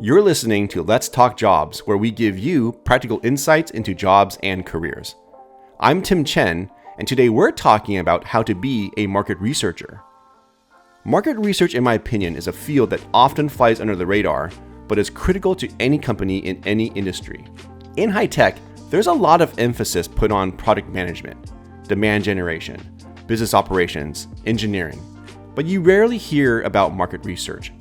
You're listening to Let's Talk Jobs, where we give you practical insights into jobs and careers. I'm Tim Chen, and today we're talking about how to be a market researcher. Market research, in my opinion, is a field that often flies under the radar, but is critical to any company in any industry. In high tech, there's a lot of emphasis put on product management, demand generation, business operations, engineering, but you rarely hear about market research.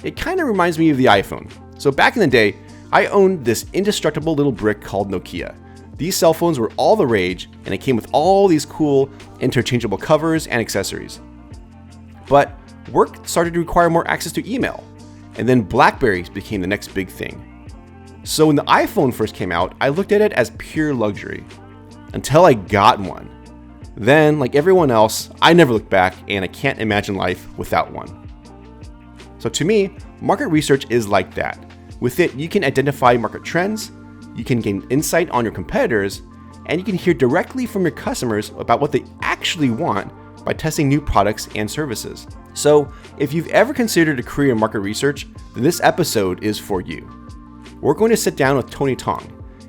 It kind of reminds me of the iPhone. So back in the day, I owned this indestructible little brick called Nokia. These cell phones were all the rage, and it came with all these cool interchangeable covers and accessories. But work started to require more access to email, and then BlackBerries became the next big thing. So when the iPhone first came out, I looked at it as pure luxury, until I got one. Then, like everyone else, I never looked back, and I can't imagine life without one. So to me, market research is like that. With it, you can identify market trends, you can gain insight on your competitors, and you can hear directly from your customers about what they actually want by testing new products and services. So if you've ever considered a career in market research, then this episode is for you. We're going to sit down with Tony Tong.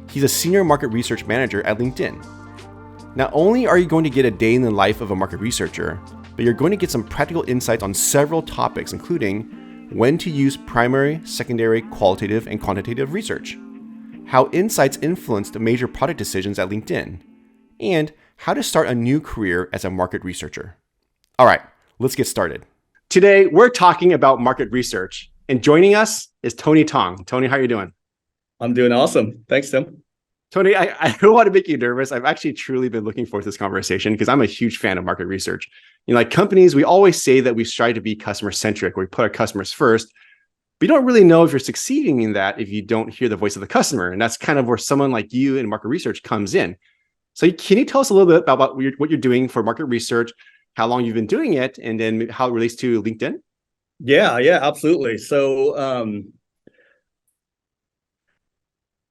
He's a senior market research manager at LinkedIn. Not only are you going to get a day in the life of a market researcher, but you're going to get some practical insights on several topics, including when to use primary, secondary, qualitative, and quantitative research, how insights influenced major product decisions at LinkedIn, and how to start a new career as a market researcher. All right, let's get started. Today, we're talking about market research, and joining us is Tony Tong. Tony, how are you doing? I'm doing awesome. Thanks, Tim. Tony, I don't want to make you nervous. I've actually truly been looking forward to this conversation because I'm a huge fan of market research. Like companies, we always say that we strive to be customer centric, where we put our customers first. But you don't really know if you're succeeding in that if you don't hear the voice of the customer. And that's kind of where someone like you in market research comes in. So can you tell us a little bit about what you're doing for market research, how long you've been doing it, and then how it relates to LinkedIn? Yeah, absolutely. So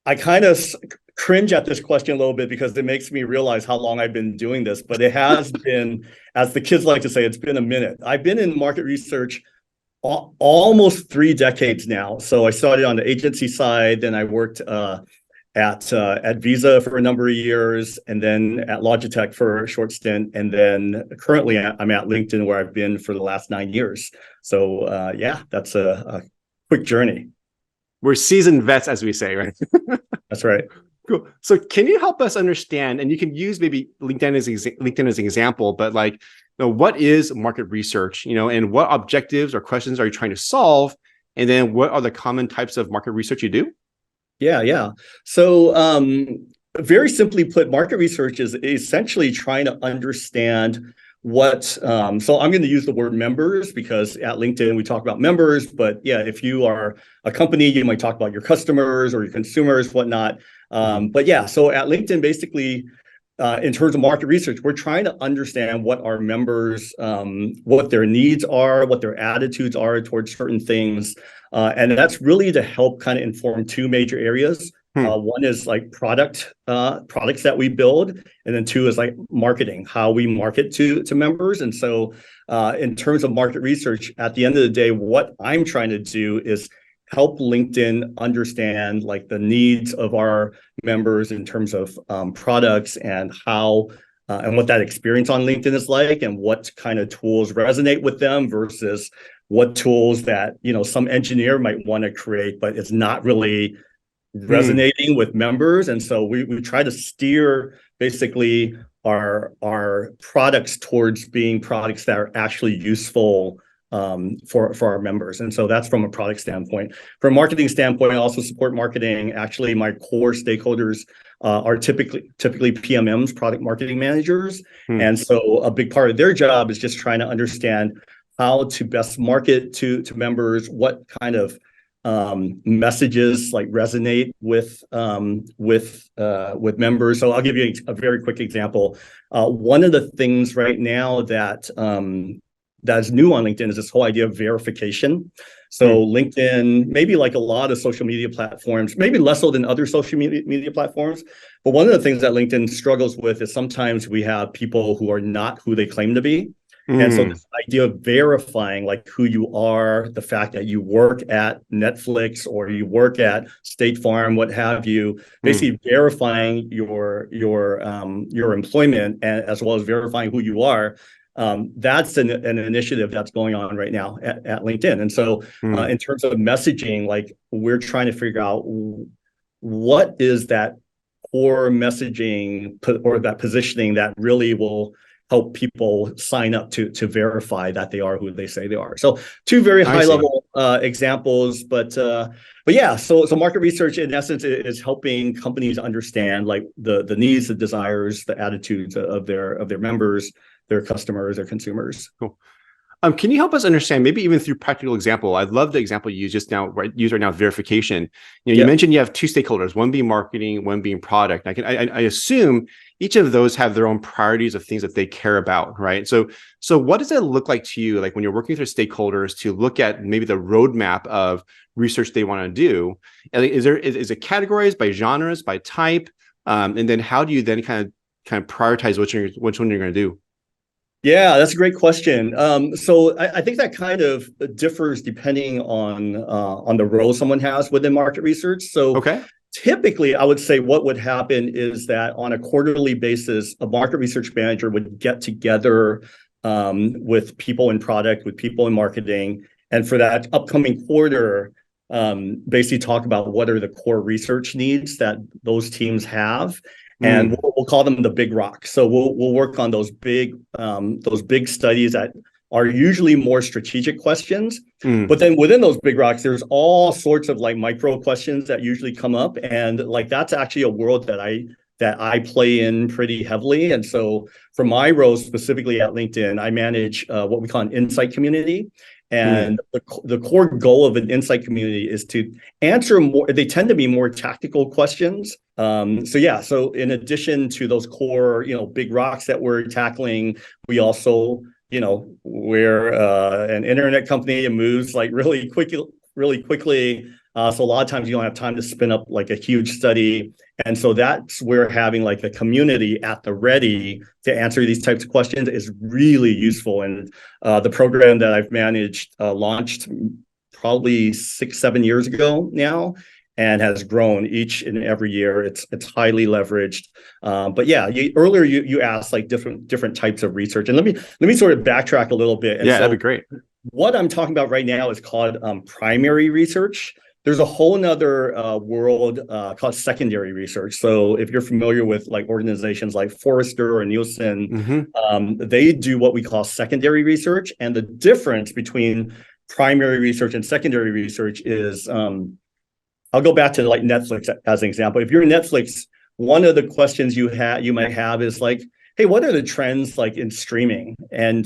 I kind of cringe at this question a little bit because it makes me realize how long I've been doing this, but it has been, as the kids like to say, it's been a minute. I've been in market research almost 3 decades now. So I started on the agency side, then I worked at Visa for a number of years, and then at Logitech for a short stint, and then currently I'm at LinkedIn, where I've been for the last 9 years. So that's a quick journey. We're seasoned vets, as we say, right? That's right. Cool. So can you help us understand, and you can use maybe LinkedIn as an example, but what is market research, and what objectives or questions are you trying to solve? And then what are the common types of market research you do? Yeah. So very simply put, market research is essentially trying to understand what, so I'm going to use the word members because at LinkedIn we talk about members, but if you are a company, you might talk about your customers or your consumers, whatnot. So at LinkedIn, basically, in terms of market research, we're trying to understand what our members, what their needs are, what their attitudes are towards certain things. And that's really to help kind of inform 2 major areas. One is like products that we build, and then 2 is like marketing, how we market to members. And so in terms of market research, at the end of the day, what I'm trying to do is help LinkedIn understand like the needs of our members in terms of products and how and what that experience on LinkedIn is like, and what kind of tools resonate with them versus what tools that some engineer might want to create, but it's not really resonating with members. And so we try to steer basically our products towards being products that are actually useful for our members. And so that's from a product standpoint. From a marketing standpoint, I also support marketing. Actually, my core stakeholders are typically PMMs, product marketing managers. And so a big part of their job is just trying to understand how to best market to members, what kind of messages like resonate with members. So I'll give you a very quick example. One of the things right now that is new on LinkedIn is this whole idea of verification. So LinkedIn, maybe like a lot of social media platforms, maybe less so than other social media platforms, but one of the things that LinkedIn struggles with is sometimes we have people who are not who they claim to be. And so Mm, this idea of verifying like who you are, the fact that you work at Netflix or you work at State Farm, what have you, mm. basically verifying your employment and as well as verifying who you are. That's an initiative that's going on right now at LinkedIn. And so Mm. in terms of messaging, like we're trying to figure out what is that core messaging or that positioning that really will help people sign up to verify that they are who they say they are. So two very I high see. level examples, but yeah, so market research in essence is helping companies understand like the needs, the desires, the attitudes of their members, their customers, their consumers. Cool. Can you help us understand, maybe even through practical example? I love the example you used just now, right? Use right now, verification. You Yeah. mentioned you have two stakeholders, one being marketing, one being product. I assume each of those have their own priorities of things that they care about, right? So what does it look like to you, like when you're working with your stakeholders to look at maybe the roadmap of research they want to do? And is it categorized by genres, by type, and then how do you then kind of prioritize which one you're going to do? Yeah, that's a great question. So I think that kind of differs depending on the role someone has within market research. So Okay. typically, I would say what would happen is that on a quarterly basis, a market research manager would get together with people in product, with people in marketing, and for that upcoming quarter, basically talk about what are the core research needs that those teams have, and Mm, we'll call them the big rocks. So we'll work on those big studies that are usually more strategic questions. mm, But then within those big rocks, there's all sorts of like micro questions that usually come up, and like that's actually a world that I play in pretty heavily. And so for my role specifically at LinkedIn, I manage what we call an insight community. mm, And the core goal of an insight community is to answer more, they tend to be more tactical questions. So yeah, so in addition to those core, big rocks that we're tackling, we also, we're an internet company and moves like really quickly. So a lot of times you don't have time to spin up like a huge study. And so that's where having like a community at the ready to answer these types of questions is really useful. And the program that I've managed launched probably 6, 7 years ago now, and has grown each and every year. It's highly leveraged. But yeah, earlier you asked like different types of research, and let me sort of backtrack a little bit. And yeah, that'd so be great. what I'm talking about right now is called primary research. There's a whole nother world called secondary research. So if you're familiar with like organizations like Forrester or Nielsen, Hmm. they do what we call secondary research. And the difference between primary research and secondary research is I'll go back to like Netflix as an example. If you're Netflix, one of the questions you might have is like, hey, what are the trends like in streaming? And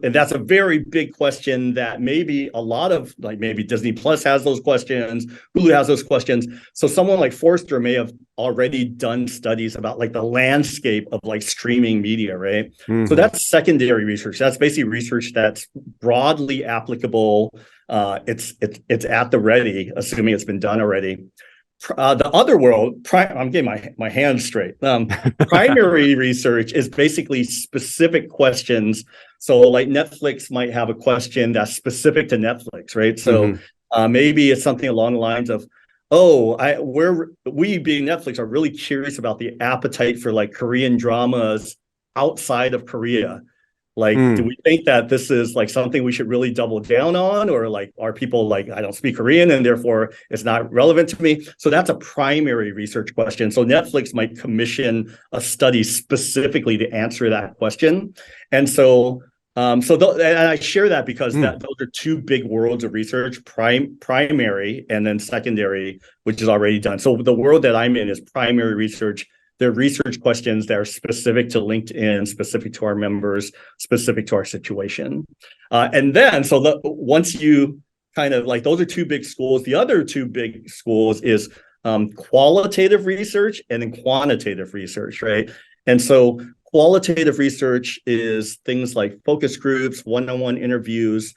that's a very big question that maybe a lot of like maybe Disney Plus has those questions, Hulu has those questions. So someone like Forrester may have already done studies about like the landscape of like streaming media, right? So Hmm. that's secondary research. That's basically research that's broadly applicable. It's at the ready, assuming it's been done already. The other world, I'm getting my hands straight. Primary research is basically specific questions. So, like Netflix might have a question that's specific to Netflix, right? So, Hmm. maybe it's something along the lines of, we being Netflix are really curious about the appetite for like Korean dramas outside of Korea. Like, do Mm. we think that this is like something we should really double down on, or like are people like, I don't speak Korean and therefore it's not relevant to me? So that's a primary research question. So Netflix might commission a study specifically to answer that question. And so and I share that because Mm. those are two big worlds of research, primary and then secondary, which is already done. So the world that I'm in is primary research. They're research questions that are specific to LinkedIn, specific to our members, specific to our situation. And then, once you kind of like, those are two big schools. The other two big schools is qualitative research and then quantitative research, right? And so qualitative research is things like focus groups, one-on-one interviews.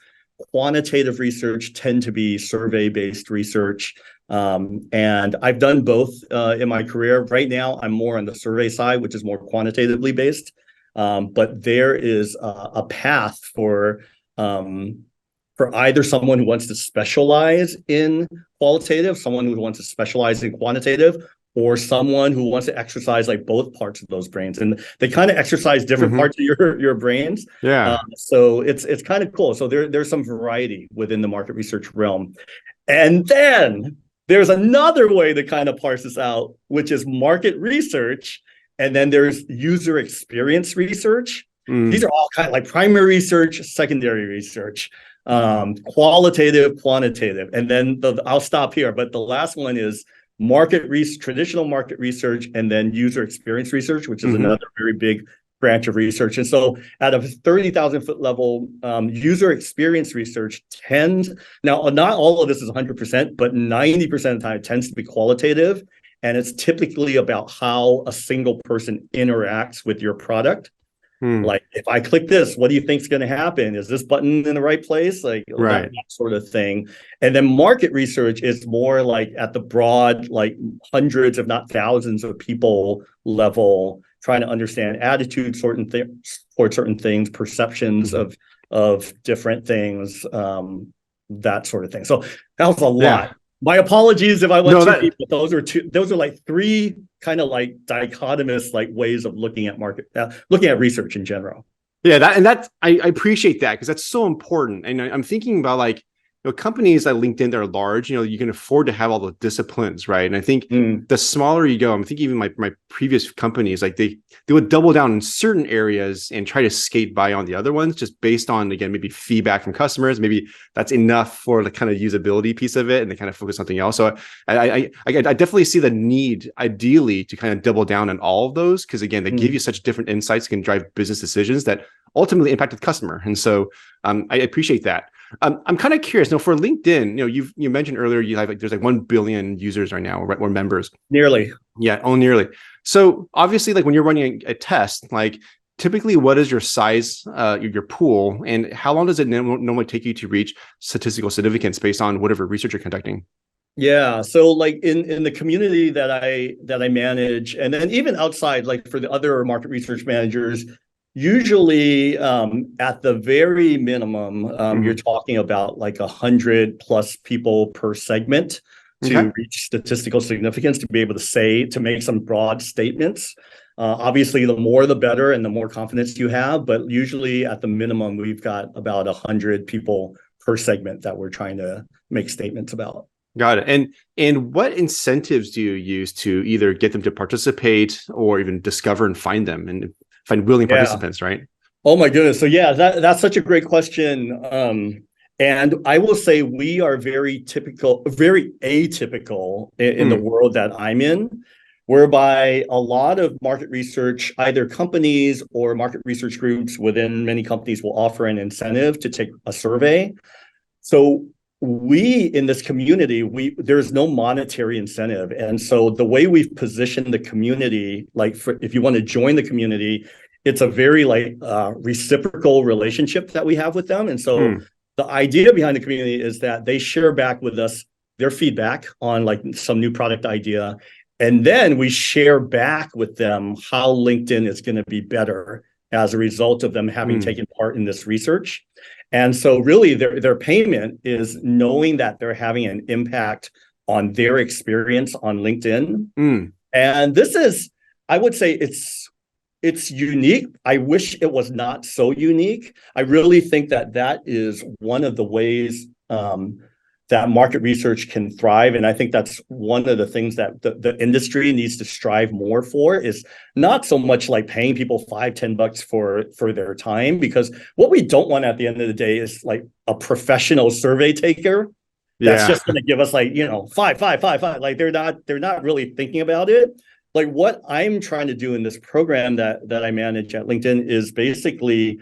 Quantitative research tend to be survey-based research. And I've done both in my career. Right now, I'm more on the survey side, which is more quantitatively based. but there is a path for either someone who wants to specialize in qualitative, someone who wants to specialize in quantitative, or someone who wants to exercise like both parts of those brains. And they kind of exercise different parts of your brains. Yeah. So it's kind of cool. So there's some variety within the market research realm. And then there's another way to kind of parse this out, which is market research. And then there's user experience research. These are all kind of like primary research, secondary research, qualitative, quantitative. And then I'll stop here. But the last one is traditional market research, and then user experience research, which is another very big branch of research. And so at a 30,000 foot level, user experience research now not all of this is 100%, but 90% of the time it tends to be qualitative. And it's typically about how a single person interacts with your product. Like, if I click this, what do you think is going to happen? Is this button in the right place? Like that sort of thing. And then market research is more like at the broad, like hundreds, if not thousands of people level, trying to understand attitudes, toward certain things, perceptions of different things, that sort of thing. So that was a lot. Yeah. My apologies if I went too deep, but those are like three kind of like dichotomous like ways of looking at looking at research in general. Yeah, I appreciate that, because that's so important. And I'm thinking about like, companies like LinkedIn that are large, you can afford to have all the disciplines, right? And I think the smaller you go, I'm thinking even my previous companies, like they would double down in certain areas and try to skate by on the other ones, just based on, again, maybe feedback from customers. Maybe that's enough for the kind of usability piece of it, and they kind of focus on something else. So I definitely see the need, ideally, to kind of double down on all of those, because again, they give you such different insights, can drive business decisions that ultimately impact the customer. And so I appreciate that. I'm kind of curious. Now, for LinkedIn, you mentioned earlier you have there's like 1 billion users right now, or members. Nearly. Yeah, nearly. So obviously, like when you're running a test, like typically, what is your size, your pool, and how long does it normally take you to reach statistical significance based on whatever research you're conducting? Yeah. So like in the community that I manage, and then even outside, like for the other market research managers, usually at the very minimum, you're talking about like 100+ people per segment to reach statistical significance, to be able to make some broad statements. Obviously, the more the better, and the more confidence you have. But usually at the minimum, we've got about 100 people per segment that we're trying to make statements about. Got it. And what incentives do you use to either get them to participate or even discover and find them and find willing participants, right? Oh my goodness. So yeah, that's such a great question. And I will say we are very atypical in the world that I'm in, whereby a lot of market research, either companies or market research groups within many companies, will offer an incentive to take a survey. So we in this community, there's no monetary incentive. And so the way we've positioned the community, like if you want to join the community, it's a very like reciprocal relationship that we have with them. And so the idea behind the community is that they share back with us their feedback on like some new product idea. And then we share back with them how LinkedIn is going to be better as a result of them having taken part in this research. And so really their payment is knowing that they're having an impact on their experience on LinkedIn. And this is, I would say it's unique. I wish it was not so unique. I really think that is one of the ways that market research can thrive. And I think that's one of the things that the industry needs to strive more for, is not so much like paying people $5-10 for their time, because what we don't want at the end of the day is like a professional survey taker that's just going to give us like, five. Like they're not really thinking about it. Like what I'm trying to do in this program that I manage at LinkedIn is basically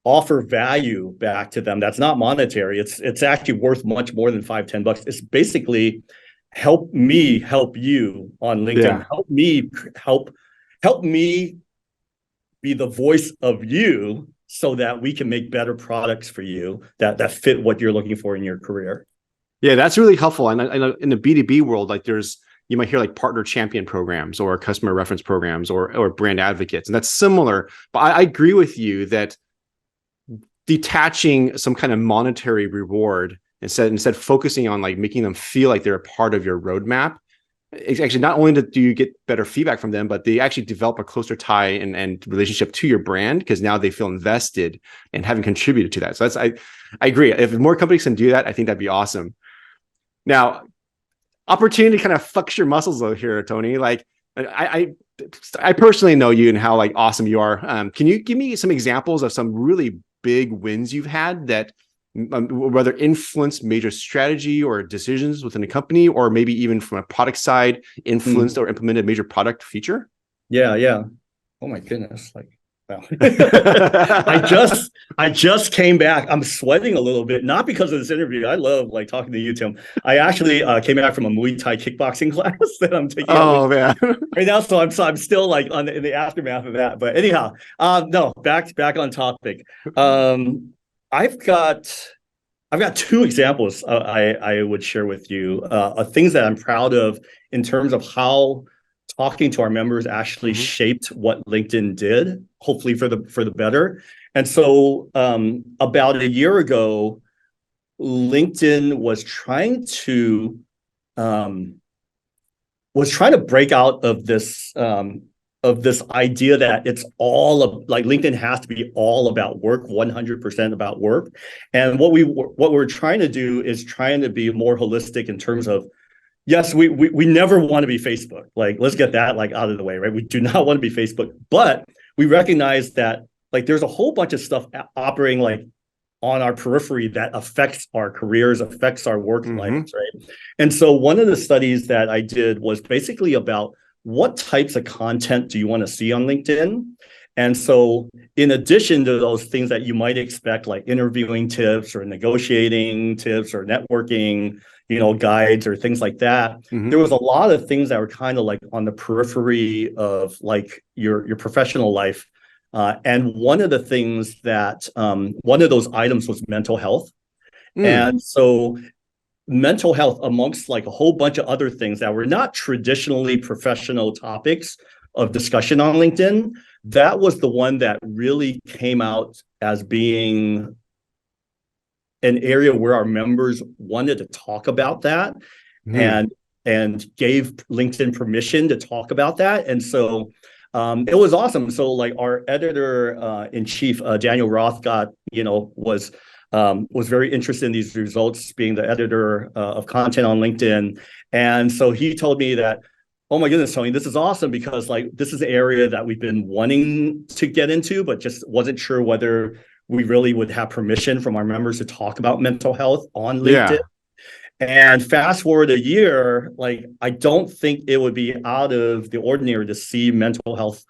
offer value back to them that's not monetary. It's actually worth much more than $5-10. It's basically help me help you on LinkedIn. Help me be the voice of you, so that we can make better products for you that fit what you're looking for in your career. Yeah, that's really helpful. And I know in the B2B world, like there's you might hear like partner champion programs or customer reference programs or brand advocates. And that's similar. But I agree with you that detaching some kind of monetary reward instead focusing on like making them feel like they're a part of your roadmap. It's actually not only do you get better feedback from them, but they actually develop a closer tie and relationship to your brand because now they feel invested and having contributed to that. So I agree. If more companies can do that, I think that'd be awesome. Now, opportunity kind of fucks your muscles though here, Tony. Like I personally know you and how like awesome you are. Can you give me some examples of some really big wins you've had that whether influenced major strategy or decisions within a company, or maybe even from a product side, influenced or implemented major product feature? Yeah. Oh my goodness. Like, wow. I just came back. I'm sweating a little bit, not because of this interview. I love like talking to you, Tim. I actually came back from a Muay Thai kickboxing class that I'm taking man. right now. So I'm still like in the aftermath of that. But anyhow, no, back on topic. I've got two examples I would share with you of things that I'm proud of in terms of how talking to our members actually shaped what LinkedIn did, hopefully for the better. And so about a year ago, LinkedIn was trying to break out of this idea that it's all of like LinkedIn has to be all about work, 100% about work. And what we're trying to do is trying to be more holistic in terms of, yes, we never want to be Facebook. Like, let's get that like out of the way, right? We do not want to be Facebook, but we recognize that like there's a whole bunch of stuff operating like on our periphery that affects our careers, affects our work lives, right? And so one of the studies that I did was basically about what types of content do you want to see on LinkedIn? And so in addition to those things that you might expect, like interviewing tips or negotiating tips or networking, guides or things like that, there was a lot of things that were kind of like on the periphery of like your professional life. And one of the things that one of those items was mental health. And so mental health, amongst like a whole bunch of other things that were not traditionally professional topics of discussion on LinkedIn, that was the one that really came out as being an area where our members wanted to talk about that and gave LinkedIn permission to talk about that. And so it was awesome. So like our editor in chief, Daniel Rothgott, was very interested in these results, being the editor of content on LinkedIn. And so he told me that, oh my goodness, Tony, this is awesome because like this is an area that we've been wanting to get into, but just wasn't sure whether we really would have permission from our members to talk about mental health on LinkedIn. And fast forward a year, like I don't think it would be out of the ordinary to see mental health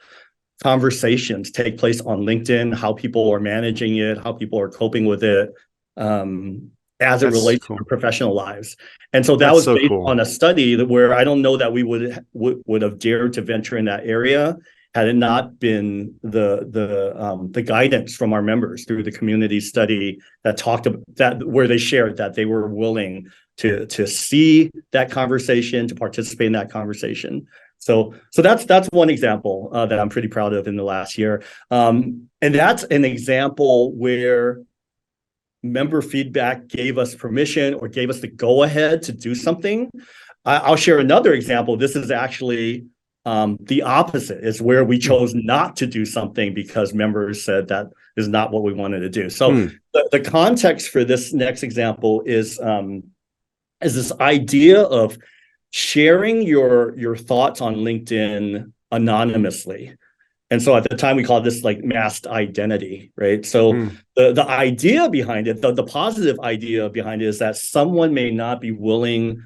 conversations take place on LinkedIn, how people are managing it, how people are coping with it as it relates to their professional lives. And so that was based on a study where I don't know that we would have dared to venture in that area had it not been the guidance from our members through the community study that talked about that, where they shared that they were willing to see that conversation, to participate in that conversation. So that's one example that I'm pretty proud of in the last year. And that's an example where member feedback gave us permission or gave us the go ahead to do something. I'll share another example. This is actually the opposite, is where we chose not to do something because members said that is not what we wanted to do. So the context for this next example is this idea of sharing your thoughts on LinkedIn anonymously. And so at the time we called this like masked identity, right? So the idea behind it, the positive idea behind it is that someone may not be willing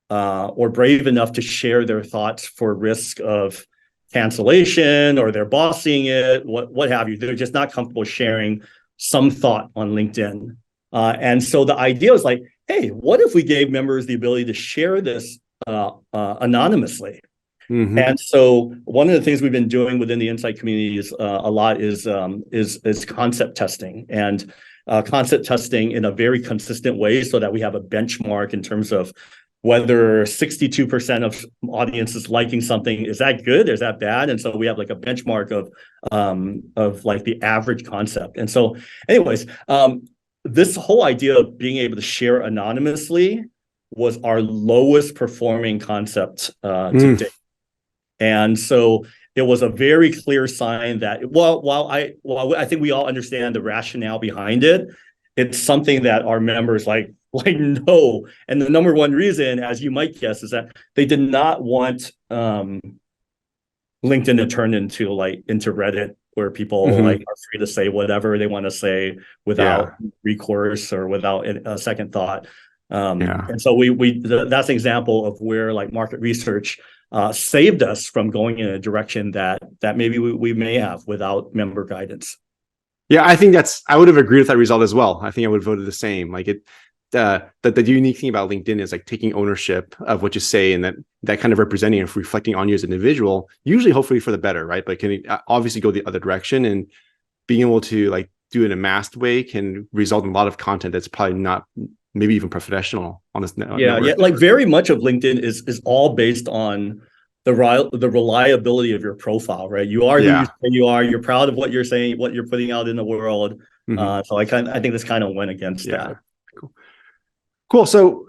or brave enough to share their thoughts for risk of cancellation, or their boss seeing it, what have you. They're just not comfortable sharing some thought on LinkedIn. And so the idea is like, hey, what if we gave members the ability to share this anonymously? And so one of the things we've been doing within the Insight community is a lot is concept testing, and concept testing in a very consistent way so that we have a benchmark in terms of whether 62% of audiences liking something, is that good? Is that bad? And so we have like a benchmark of like the average concept. And so anyways, this whole idea of being able to share anonymously was our lowest performing concept to date. And so it was a very clear sign that, while I think we all understand the rationale behind it, it's something that our members like no. And the number one reason, as you might guess, is that they did not want LinkedIn to turn into Reddit, where people like are free to say whatever they want to say without recourse or without a second thought. And so that's an example of where like market research saved us from going in a direction that maybe we may have without member guidance. Yeah, I think I would have agreed with that result as well. I think I would have voted the same. Like the unique thing about LinkedIn is like taking ownership of what you say, and that kind of representing and reflecting on you as an individual, usually hopefully for the better, right? But can obviously go the other direction, and being able to like do it in a masked way can result in a lot of content that's probably not maybe even professional on this network. Yeah, like very much of LinkedIn is all based on the reliability of your profile, right? You are who you say you are. You're proud of what you're saying, what you're putting out in the world. So I think this kind of went against that. Cool. So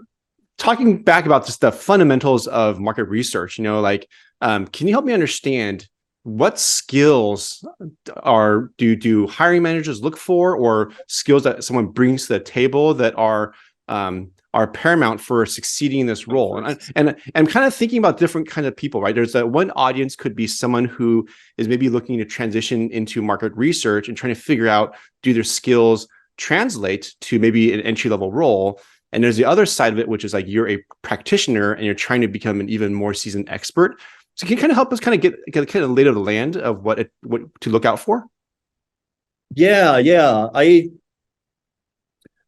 talking back about just the fundamentals of market research, can you help me understand what skills do hiring managers look for, or skills that someone brings to the table that are paramount for succeeding in this role? And I'm kind of thinking about different kind of people, right? There's that one audience could be someone who is maybe looking to transition into market research and trying to figure out, do their skills translate to maybe an entry-level role? And there's the other side of it, which is like you're a practitioner and you're trying to become an even more seasoned expert. So can you kind of help us kind of get kind of lay of the land of what to look out for? Yeah.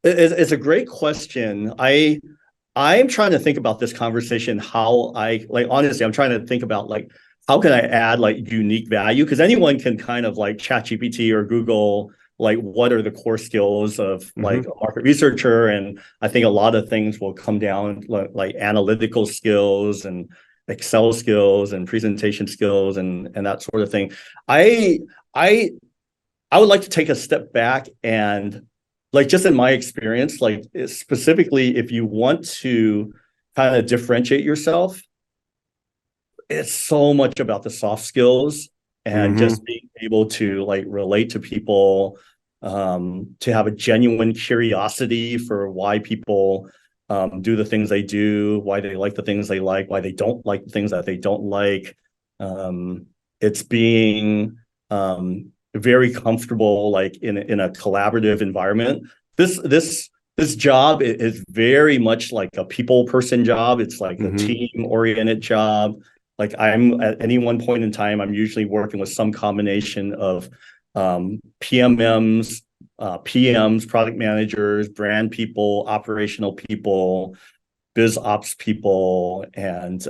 It's a great question. I'm trying to think about this conversation, honestly, I'm trying to think about like, how can I add like unique value? Because anyone can kind of like ChatGPT or Google, like what are the core skills of like a market researcher. And I think a lot of things will come down like analytical skills and Excel skills and presentation skills and that sort of thing. I would like to take a step back and, like, just in my experience, like specifically, if you want to kind of differentiate yourself, it's so much about the soft skills and just being able to like relate to people, to have a genuine curiosity for why people do the things they do, why they like the things they like, why they don't like the things that they don't like. It's being very comfortable, like in a collaborative environment. This job is very much like a people person job. It's like a team oriented job. Like I'm at any one point in time, I'm usually working with some combination of PMMs, PMs, product managers, brand people, operational people, biz ops people, and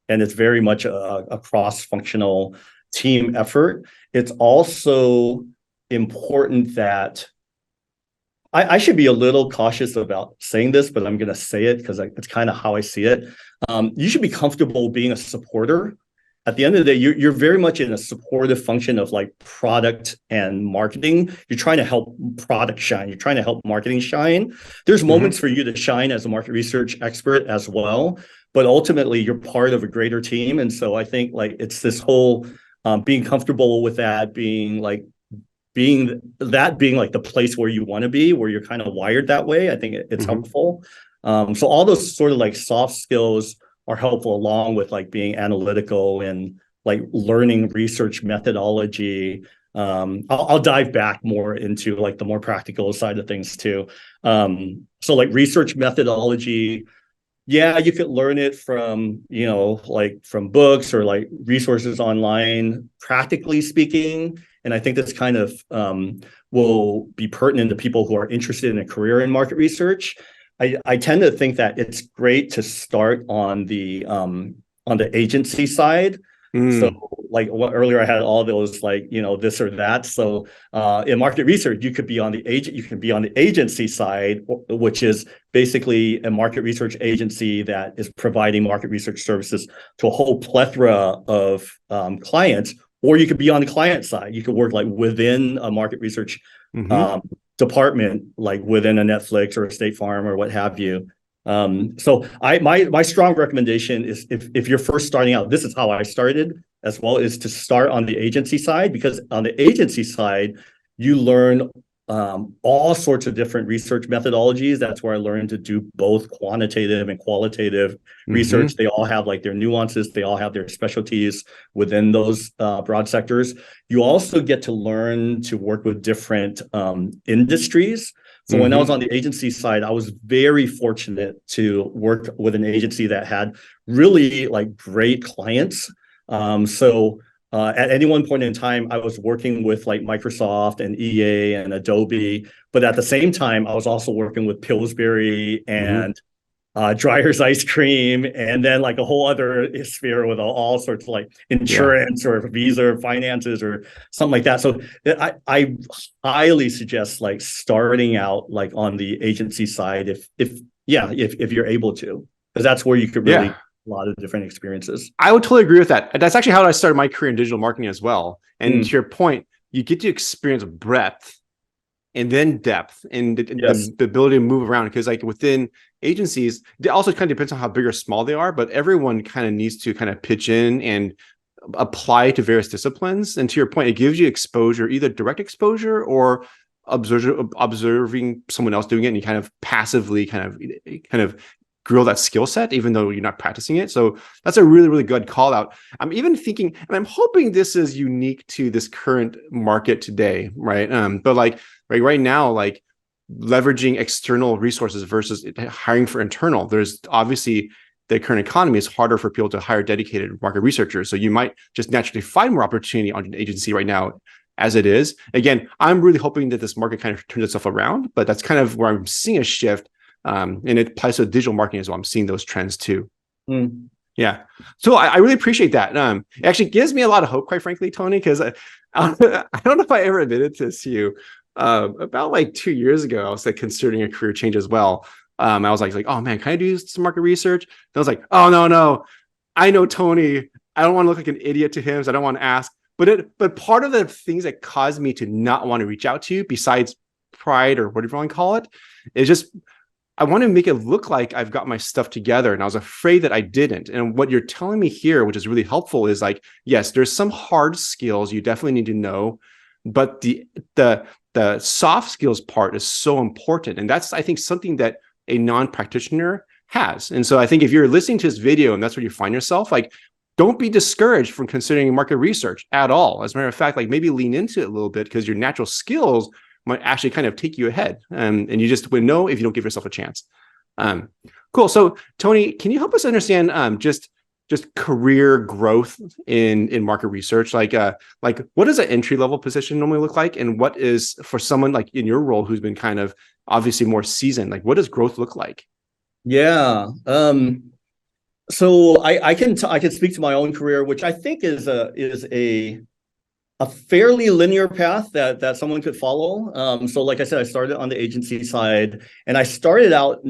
it's very much a cross-functional team effort. It's also important that I should be a little cautious about saying this, but I'm going to say it because it's kind of how I see it. You should be comfortable being a supporter. At the end of the day, you're very much in a supportive function of like product and marketing. You're trying to help product shine. You're trying to help marketing shine. There's moments for you to shine as a market research expert as well, but ultimately you're part of a greater team. And so I think like it's this whole being comfortable with that, being like the place where you want to be, where you're kind of wired that way. I think it's helpful. So all those sort of like soft skills are helpful, along with like being analytical and like learning research methodology. I'll dive back more into like the more practical side of things too. So like research methodology, yeah, you could learn it from, like from books or like resources online, practically speaking. And I think this kind of will be pertinent to people who are interested in a career in market research. I tend to think that it's great to start on the agency side. So Mm. like earlier I had all those like, this or that. So in market research, you could be on the agent, you can be on the agency side, which is basically a market research agency that is providing market research services to a whole plethora of clients, or you could be on the client side. You could work like within a market research Mm-hmm. um, department, like within a Netflix or a State Farm or what have you. So my strong recommendation is if you're first starting out, this is how I started as well, is to start on the agency side, because on the agency side, you learn all sorts of different research methodologies. That's where I learned to do both quantitative and qualitative research. Mm-hmm. They all have like their nuances. They all have their specialties within those broad sectors. You also get to learn to work with different industries. So when I was Mm-hmm. on the agency side, I was very fortunate to work with an agency that had really like great clients. At any one point in time, I was working with like Microsoft and EA and Adobe, but at the same time, I was also working with Pillsbury Mm-hmm. and Dryer's ice cream, and then like a whole other sphere with all sorts of like Yeah. insurance or visa or finances or something like that. So I highly suggest like starting out like on the agency side if you're able to, because that's where you could really Yeah. a lot of different experiences. I would totally agree with that. That's actually how I started my career in digital marketing as well. And to Mm, your point, you get to experience breadth and then depth and yes. the ability to move around, because like within agencies, it also kind of depends on how big or small they are, but everyone kind of needs to kind of pitch in and apply to various disciplines. And to your point, it gives you exposure, either direct exposure or observing someone else doing it, and you kind of passively kind of grow that skill set even though you're not practicing it. So that's a really, really good call out. I'm even thinking, and I'm hoping this is unique to this current market today, right? But like right now, like leveraging external resources versus hiring for internal. There's obviously the current economy is harder for people to hire dedicated market researchers. So you might just naturally find more opportunity on an agency right now as it is. Again, I'm really hoping that this market kind of turns itself around, but that's kind of where I'm seeing a shift. And it applies to digital marketing as well. I'm seeing those trends too. Mm. Yeah. So I really appreciate that. It actually gives me a lot of hope, quite frankly, Tony, because I don't know if I ever admitted this to you. About like 2 years ago, I was like considering a career change as well. I was like, oh man, can I do some market research? And I was like, oh no, I know Tony. I don't want to look like an idiot to him, so I don't want to ask. But part of the things that caused me to not want to reach out to you, besides pride or whatever you want to call it, is just I want to make it look like I've got my stuff together, and I was afraid that I didn't. And what you're telling me here, which is really helpful, is like, yes, there's some hard skills you definitely need to know, but the soft skills part is so important. And that's, I think, something that a non-practitioner has. And so I think if you're listening to this video and that's where you find yourself, like, don't be discouraged from considering market research at all. As a matter of fact, like maybe lean into it a little bit, because your natural skills might actually kind of take you ahead. And you just would know if you don't give yourself a chance. Cool. So Tony, can you help us understand just career growth in market research? Like what does an entry level position normally look like? And what is, for someone like in your role who's been kind of obviously more seasoned, like what does growth look like? Yeah. So I can speak to my own career, which I think is a fairly linear path that someone could follow. So like I said, I started on the agency side, and I started out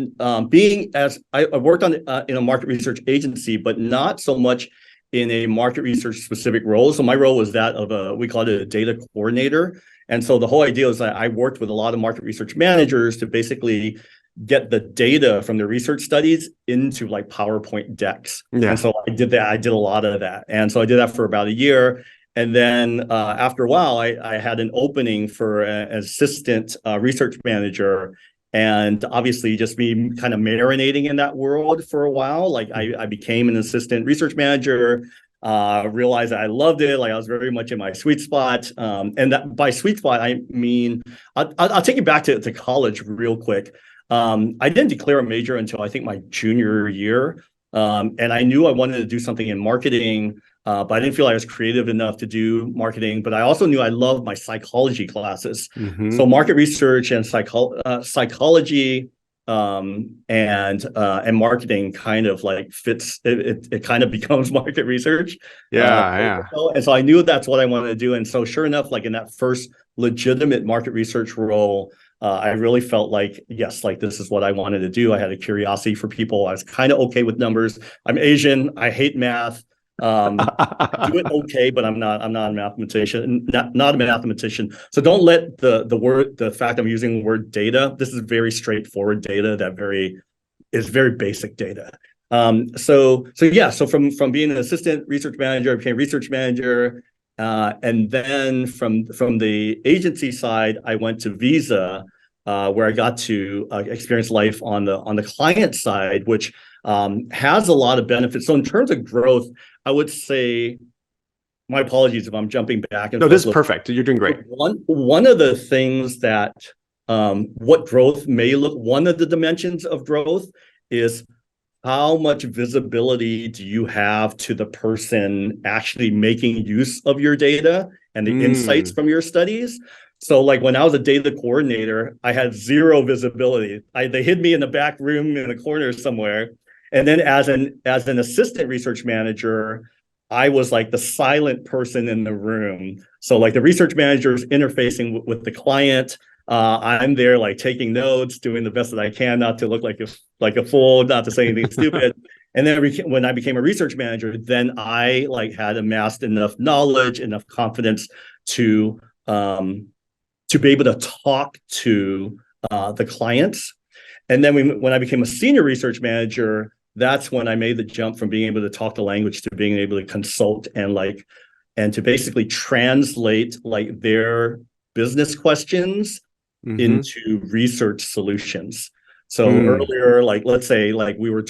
being as I worked on in a market research agency, but not so much in a market research specific role. So my role was that of we called it a data coordinator. And so the whole idea is that I worked with a lot of market research managers to basically get the data from the research studies into like PowerPoint decks. And Yeah. so I did that. I did a lot of that. And so I did that for about a year. And then after a while, I had an opening for an assistant research manager. And obviously, just me kind of marinating in that world for a while. Like I became an assistant research manager, realized that I loved it. Like I was very much in my sweet spot. And that by sweet spot, I mean, I'll take you back to college real quick. I didn't declare a major until I think my junior year. And I knew I wanted to do something in marketing, but I didn't feel I was creative enough to do marketing. But I also knew I loved my psychology classes. Mm-hmm. So market research and psychology and marketing kind of like fits it kind of becomes market research. Yeah. And so I knew that's what I wanted to do. And so sure enough, like in that first legitimate market research role, I really felt like, yes, like this is what I wanted to do. I had a curiosity for people. I was kind of okay with numbers. I'm Asian. I hate math. I do it okay, but I'm not a mathematician, not a mathematician. So don't let the fact I'm using the word data. This is very straightforward data is very basic data. So from being an assistant research manager, I became research manager, and then from the agency side, I went to Visa, where I got to experience life on the client side, which has a lot of benefits. So in terms of growth, I would say, my apologies if I'm jumping back and No, forth. this is perfect. You're doing great. One of the things that what growth may look, one of the dimensions of growth is how much visibility do you have to the person actually making use of your data and the insights from your studies? So like when I was a data coordinator, I had zero visibility. They hid me in the back room in a corner somewhere. And then as an assistant research manager, I was like the silent person in the room. So like the research manager is interfacing with the client. I'm there like taking notes, doing the best that I can, not to look like a fool, not to say anything stupid. And then when I became a research manager, then I like had amassed enough knowledge, enough confidence to be able to talk to the clients. And then when I became a senior research manager, that's when I made the jump from being able to talk the language to being able to consult and to basically translate like their business questions into research solutions. So earlier, like let's say we were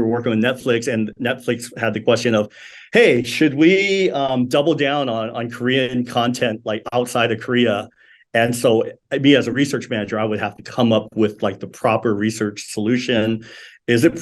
working with Netflix, and Netflix had the question of, hey, should we double down on Korean content like outside of Korea? And so me as a research manager, I would have to come up with like the proper research solution. Is it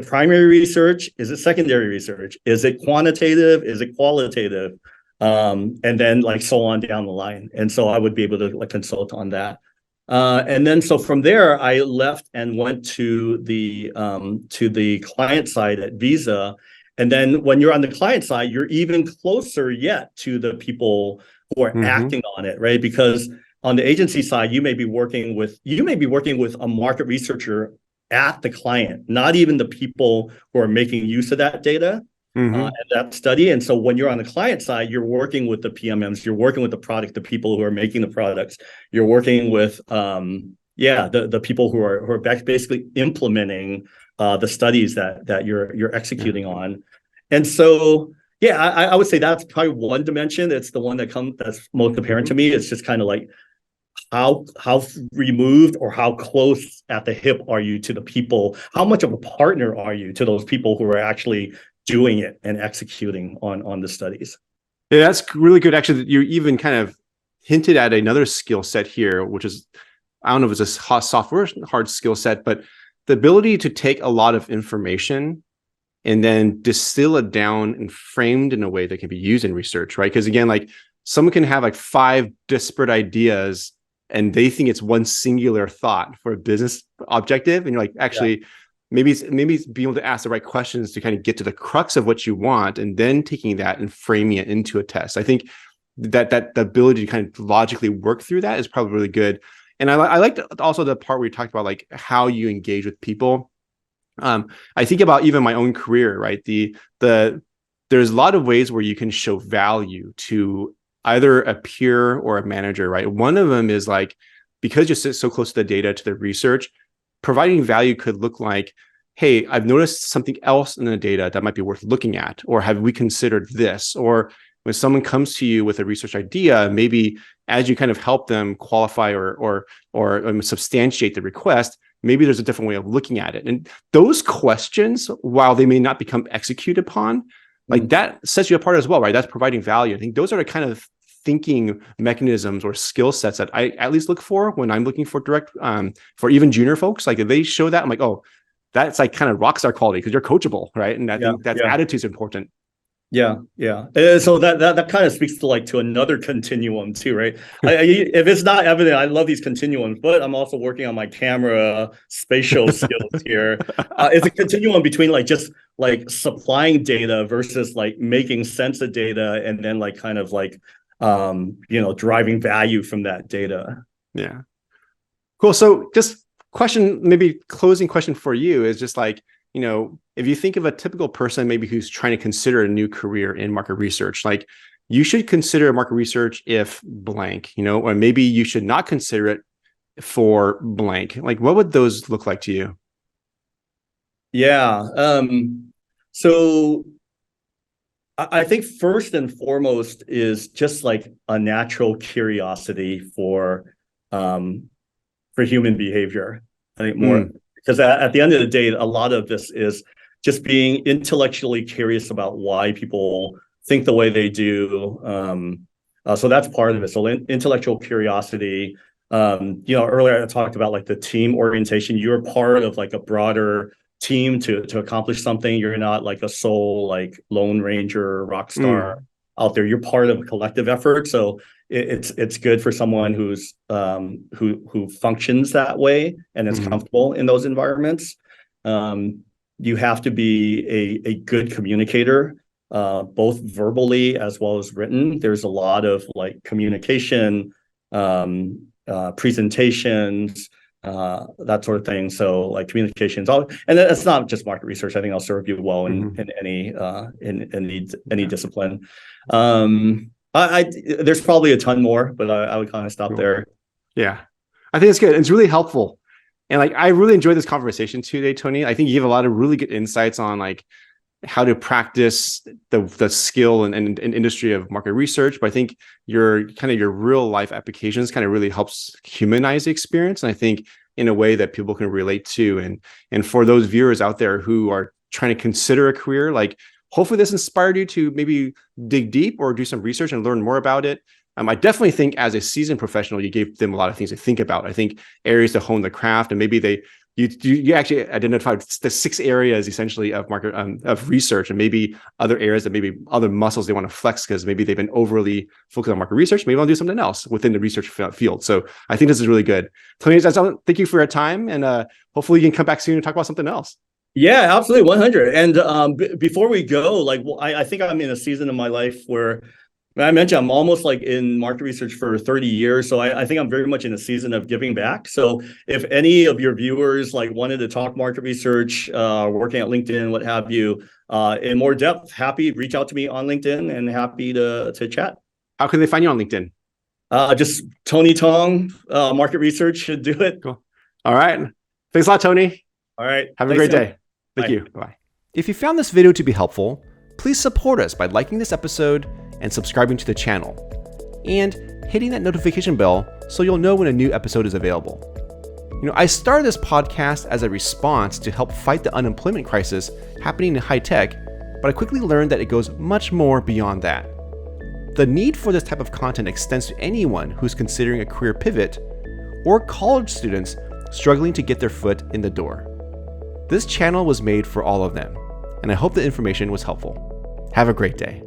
primary research? Is it secondary research? Is it quantitative? Is it qualitative? And then like so on down the line. And so I would be able to like consult on that. And then so from there, I left and went to the client side at Visa. And then when you're on the client side, you're even closer yet to the people who are acting on it, right? Because on the agency side, you may be working with a market researcher at the client, not even the people who are making use of that data. And that study. And so when you're on the client side, you're working with the PMMs, you're working with the product, the people who are making the products, you're working with the people who are basically implementing the studies that you're executing on. And so I would say that's probably one dimension. It's the one that's most apparent to me. It's just kind of like how removed or how close at the hip are you to the people? How much of a partner are you to those people who are actually doing it and executing on the studies? Yeah, that's really good. Actually, you even kind of hinted at another skill set here, which is, I don't know if it's a software hard skill set, but the ability to take a lot of information and then distill it down and framed in a way that can be used in research, right? Because again, like someone can have like 5 disparate ideas and they think it's one singular thought for a business objective. And you're like, actually, maybe it's being able to ask the right questions to kind of get to the crux of what you want, and then taking that and framing it into a test. I think that the ability to kind of logically work through that is probably really good. And I liked also the part where you talked about like how you engage with people. I think about even my own career, right? There's a lot of ways where you can show value to either a peer or a manager, right? One of them is like, because you sit so close to the data, to the research, providing value could look like, hey, I've noticed something else in the data that might be worth looking at, or have we considered this? Or when someone comes to you with a research idea, maybe as you kind of help them qualify or substantiate the request, maybe there's a different way of looking at it. And those questions, while they may not become executed upon, like that sets you apart as well, right? That's providing value. I think those are the kind of thinking mechanisms or skill sets that I at least look for when I'm looking for direct, for even junior folks. Like if they show that, I'm like, oh, that's like kind of rock star quality because you're coachable, right? And I think that attitude is important. Yeah, yeah. So that kind of speaks to like to another continuum too, right? If it's not evident, I love these continuums, but I'm also working on my camera spatial skills here. It's a continuum between like just like supplying data versus like making sense of data and then like kind of like driving value from that data. Yeah. Cool. So just question, maybe closing question for you is just like, if you think of a typical person maybe who's trying to consider a new career in market research, like you should consider market research if blank, or maybe you should not consider it for blank. Like what would those look like to you? Yeah. So I think first and foremost is just like a natural curiosity for human behavior. I think more Mm, because at the end of the day, a lot of this is just being intellectually curious about why people think the way they do. So that's part of it. So intellectual curiosity. Earlier I talked about like the team orientation. You're part of like a broader team to accomplish something. You're not like a sole like lone ranger rock star mm, out there. You're part of a collective effort. So it's good for someone who functions that way and is mm, comfortable in those environments. You have to be a good communicator, both verbally as well as written. There's a lot of like communication, presentations, that sort of thing. So like communications, and that's not just market research. I think I'll serve you well mm. in any discipline. I there's probably a ton more, but I would kind of stop Cool. there. Yeah. I think it's good. It's really helpful. And like, I really enjoyed this conversation today, Tony. I think you have a lot of really good insights on like how to practice the skill and industry of market research. But I think your real life applications kind of really helps humanize the experience. And I think in a way that people can relate to. And for those viewers out there who are trying to consider a career, like hopefully this inspired you to maybe dig deep or do some research and learn more about it. I definitely think as a seasoned professional, you gave them a lot of things to think about. I think areas to hone the craft, and maybe you actually identified the 6 areas essentially of market of research, and maybe other areas that maybe other muscles they want to flex because maybe they've been overly focused on market research. Maybe I'll do something else within the research field. So I think this is really good. Tony, thank you for your time, and hopefully you can come back soon and talk about something else. Yeah, absolutely, 100. And before we go, like I think I'm in a season of my life where I mentioned I'm almost like in market research for 30 years. So I think I'm very much in a season of giving back. So if any of your viewers like wanted to talk market research, working at LinkedIn, what have you, in more depth, reach out to me on LinkedIn and happy to chat. How can they find you on LinkedIn? Just Tony Tong, market research should do it. Cool. All right. Thanks a lot, Tony. All right. Have a Thanks, great Tim. day. Thank Bye. you. Bye. If you found this video to be helpful, please support us by liking this episode and subscribing to the channel, and hitting that notification bell so you'll know when a new episode is available. I started this podcast as a response to help fight the unemployment crisis happening in high tech, but I quickly learned that it goes much more beyond that. The need for this type of content extends to anyone who's considering a career pivot or college students struggling to get their foot in the door. This channel was made for all of them, and I hope the information was helpful. Have a great day.